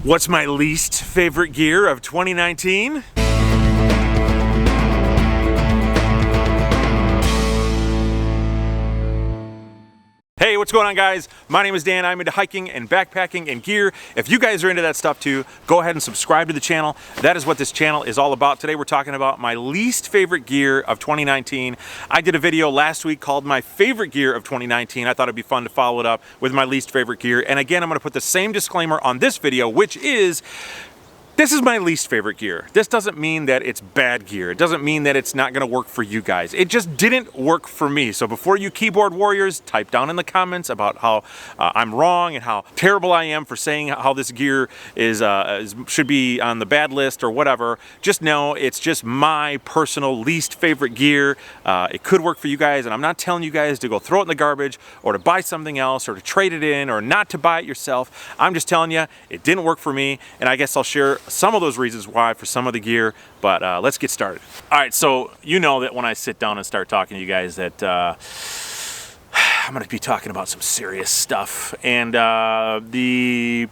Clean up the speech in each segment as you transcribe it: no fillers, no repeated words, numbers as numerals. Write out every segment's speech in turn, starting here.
What's my least favorite gear of 2019? Hey, what's going on, guys? My name is Dan. I'm into hiking and backpacking and gear. If you guys are into that stuff too, go ahead and subscribe to the channel. That is what this channel is all about. Today we're talking about my least favorite gear of 2019. I did a video last week called my favorite gear of 2019. I thought it'd be fun to follow it up with my least favorite gear. And again, I'm gonna put the same disclaimer on this video, which is, this is my least favorite gear. This doesn't mean that it's bad gear. It doesn't mean that it's not gonna work for you guys. It just didn't work for me. So before you keyboard warriors type down in the comments about how I'm wrong and how terrible I am for saying how this gear should be on the bad list or whatever, just know it's just my personal least favorite gear. It could work for you guys, and I'm not telling you guys to go throw it in the garbage or to buy something else or to trade it in or not to buy it yourself. I'm just telling you, it didn't work for me, and I guess I'll share some of those reasons why for some of the gear, but let's get started. All right, so you know that when I sit down and start talking to you guys that I'm gonna be talking about some serious stuff, and the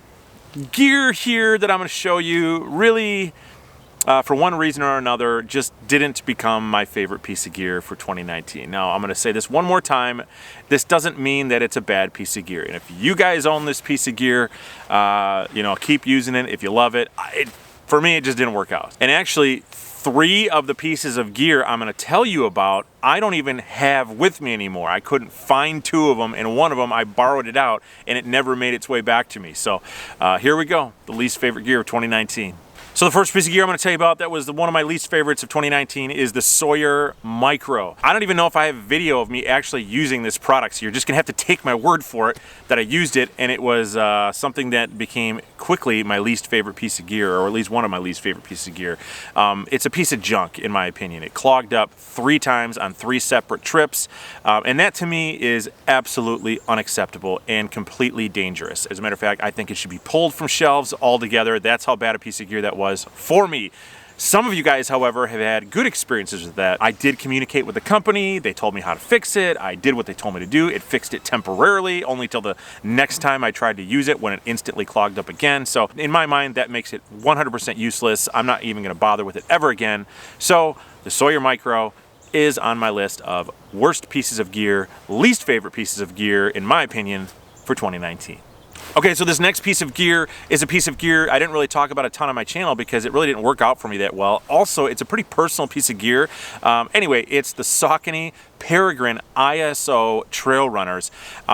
gear here that I'm gonna show you really, for one reason or another, just didn't become my favorite piece of gear for 2019. Now, I'm gonna say this one more time. This doesn't mean that it's a bad piece of gear. And if you guys own this piece of gear, you know, keep using it if you love it. For me, it just didn't work out. And actually, 3 of the pieces of gear I'm gonna tell you about, I don't even have with me anymore. I couldn't find 2 of them, and one of them I borrowed it out, and it never made its way back to me. So here we go, the least favorite gear of 2019. So the first piece of gear I'm going to tell you about that was one of my least favorites of 2019 is the Sawyer Micro. I don't even know if I have video of me actually using this product, so you're just going to have to take my word for it that I used it, and it was something that became quickly my least favorite piece of gear, or at least one of my least favorite pieces of gear. It's a piece of junk, in my opinion. It clogged up 3 times on 3 separate trips, and that to me is absolutely unacceptable and completely dangerous. As a matter of fact, I think it should be pulled from shelves altogether. That's how bad a piece of gear that was for me. Some of you guys, however, have had good experiences with that. I did communicate with the company. They told me how to fix it. I did what they told me to do. It fixed it temporarily, only till the next time I tried to use it when it instantly clogged up again. So in my mind, that makes it 100% useless. I'm not even gonna bother with it ever again. So the Sawyer Micro is on my list of worst pieces of gear, least favorite pieces of gear, in my opinion, for 2019. Okay, so this next piece of gear is a piece of gear I didn't really talk about a ton on my channel because it really didn't work out for me that well. Also, it's a pretty personal piece of gear. Anyway, it's the Saucony Peregrine ISO trail runners.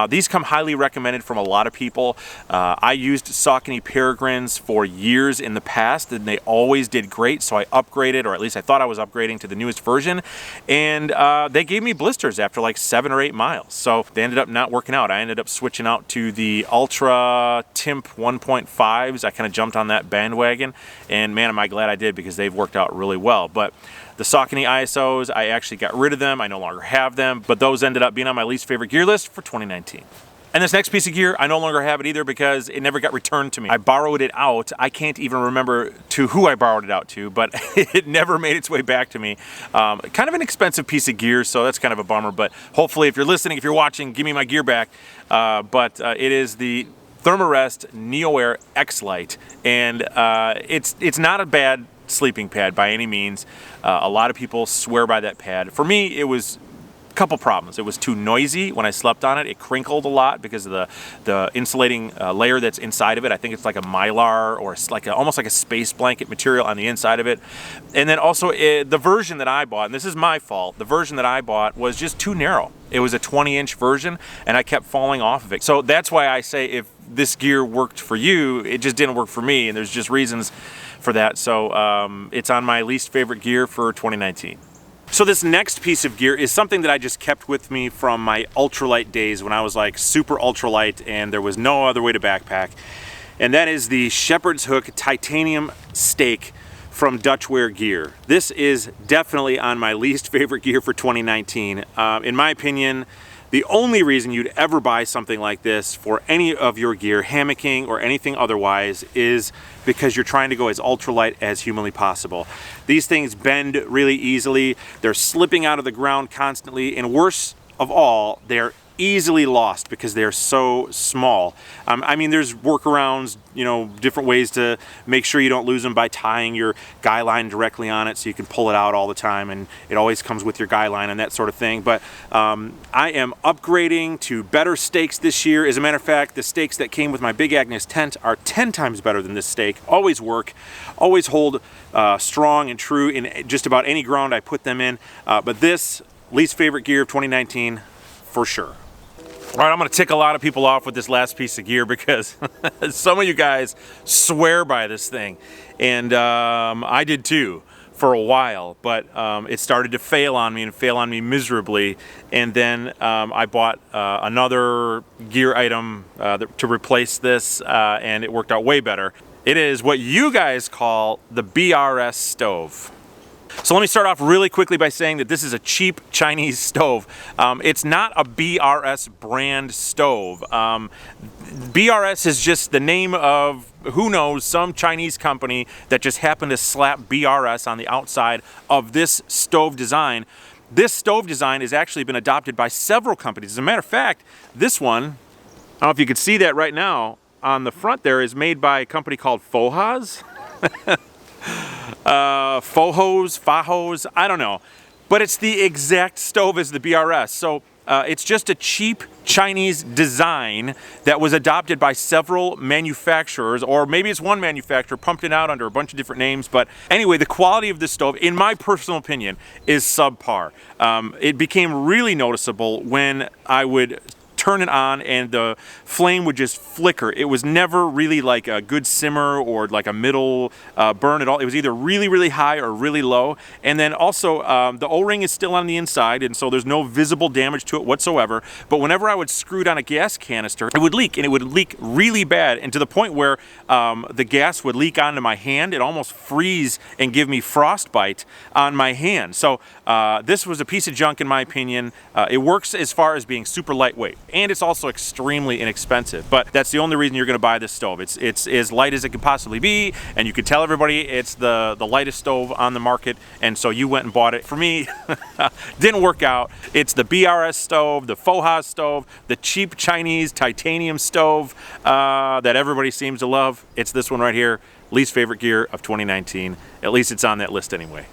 These come highly recommended from a lot of people. I used Saucony Peregrines for years in the past, and they always did great, so I upgraded, or at least I thought I was upgrading to the newest version, and they gave me blisters after like 7 or 8 miles, so they ended up not working out. I ended up switching out to the Ultra Timp 1.5s. I kind of jumped on that bandwagon, and man, am I glad I did, because they've worked out really well. But the Saucony ISOs, I actually got rid of them. I no longer have them, but those ended up being on my least favorite gear list for 2019. And this next piece of gear, I no longer have it either because it never got returned to me. I borrowed it out. I can't even remember to who I borrowed it out to, but it never made its way back to me. Kind of an expensive piece of gear, so that's kind of a bummer, but hopefully if you're listening, if you're watching, give me my gear back. It is the Thermarest NeoAir X Lite, and it's not a bad sleeping pad by any means. A lot of people swear by that pad. For me, it was a couple problems. It was too noisy when I slept on it. It crinkled a lot because of the insulating layer that's inside of it. I think it's like a mylar, or like almost like a space blanket material on the inside of it. And then also the version that I bought, and this is my fault, the version that I bought was just too narrow. It was a 20-inch version, and I kept falling off of it. So that's why I say if this gear worked for you, it just didn't work for me, and there's just reasons for that. So it's on my least favorite gear for 2019. So this next piece of gear is something that I just kept with me from my ultralight days when I was like super ultralight and there was no other way to backpack. And that is the Shepherd's Hook titanium stake from Dutchwear Gear. This is definitely on my least favorite gear for 2019. In my opinion, the only reason you'd ever buy something like this for any of your gear, hammocking or anything otherwise, is because you're trying to go as ultralight as humanly possible. These things bend really easily, they're slipping out of the ground constantly, and worse of all, they're easily lost because they're so small. I mean, there's workarounds, you know, different ways to make sure you don't lose them by tying your guy line directly on it so you can pull it out all the time, and it always comes with your guy line and that sort of thing. But I am upgrading to better stakes this year. As a matter of fact, the stakes that came with my Big Agnes tent are 10 times better than this stake. Always work, always hold strong and true in just about any ground I put them in. But this, least favorite gear of 2019 for sure. All right, I'm gonna tick a lot of people off with this last piece of gear because some of you guys swear by this thing, and I did too for a while, but it started to fail on me and fail on me miserably, and then I bought another gear item to replace this, and it worked out way better. It is what you guys call the BRS Stove. So let me start off really quickly by saying that this is a cheap Chinese stove. It's not a BRS brand stove. BRS is just the name of, who knows, some Chinese company that just happened to slap BRS on the outside of this stove design. This stove design has actually been adopted by several companies. As a matter of fact, this one, I don't know if you can see that right now, on the front there is made by a company called Fojos. Fajos, I don't know, but it's the exact stove as the BRS. So it's just a cheap Chinese design that was adopted by several manufacturers, or maybe it's one manufacturer, pumped it out under a bunch of different names. But anyway, the quality of this stove, in my personal opinion, is subpar. It became really noticeable when I would turn it on and the flame would just flicker. It was never really like a good simmer or like a middle burn at all. It was either really, really high or really low. And then also the O-ring is still on the inside, and so there's no visible damage to it whatsoever. But whenever I would screw it on a gas canister, it would leak, and it would leak really bad, and to the point where the gas would leak onto my hand. It almost freeze and give me frostbite on my hand. So this was a piece of junk in my opinion. It works as far as being super lightweight, and it's also extremely inexpensive. But that's the only reason you're going to buy this stove. It's as light as it could possibly be, and you could tell everybody it's the lightest stove on the market, and so you went and bought it. For me, didn't work out. It's the BRS stove, the Fojos stove, the cheap Chinese titanium stove that everybody seems to love. It's this one right here, least favorite gear of 2019. At least it's on that list anyway.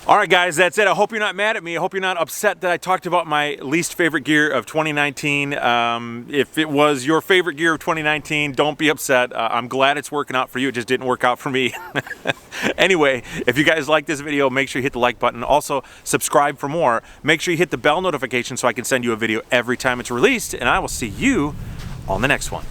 All right, guys, that's it. I hope you're not mad at me. I hope you're not upset that I talked about my least favorite gear of 2019. If it was your favorite gear of 2019, don't be upset. I'm glad it's working out for you. It just didn't work out for me. Anyway, if you guys like this video, make sure you hit the like button. Also, subscribe for more. Make sure you hit the bell notification so I can send you a video every time it's released, and I will see you on the next one.